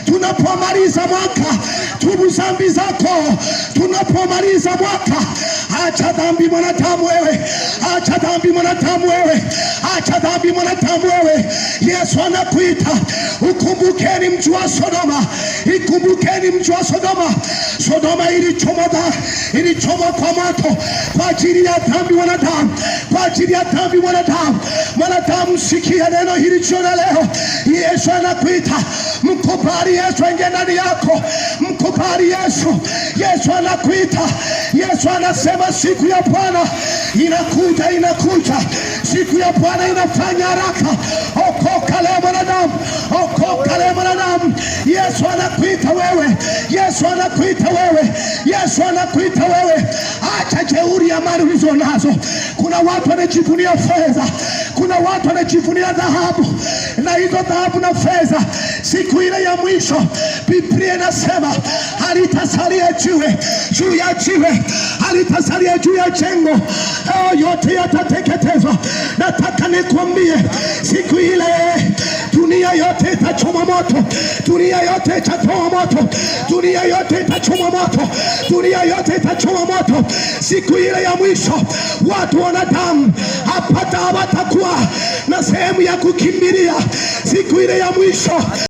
tunapomaliza mwaka, tubu dhambi zako. Tunapomaliza mwaka, acha dhambi mwanadamu wewe, acha dhambi mwanadamu wewe, acha dhambi mwanadamu wewe. Yesu anakuita, ukumbukeni mji wa Sodoma, ikumbukeni mji wa Sodoma. Sodoma ilichomwa kwa moto kwa ajili ya dhambi mwanadamu, kwa ajili ya dhambi mwanadamu. Mwanadamu, sikia neno hili jioni leo. Yesu anakuita, mkubali Yesu aingie ndani yako, mkubali Yesu. Yesu anakuita, Yesu anasema siku ya Bwana inakuja, inakuja. Siku ya Bwana inafanya haraka. Okoka leo mwanadamu, okoka leo mwanadamu. Yesu anakuita wewe, Yesu anakuita wewe, Yesu anakuita wewe. Acha jeuri ya mali ulizo nazo. Kuna watu wanajivunia fedha, kuna watu wanajivunia dhahabu, na hizo dhahabu na fedha siku ile ya mwisho Biblia inasema halitasalia jiwe juu ya jiwe, halitasalia juu ya jengo, yote yatateketezwa. Nataka nikwambie siku ile dunia yote itachoma moto, dunia yote itachoma moto, dunia yote itachoma moto, dunia yote itachoma moto. Siku ile ya mwisho watu wanadamu hapata hawatakuwa na sehemu ya kukimbilia. Siku ile ya mwisho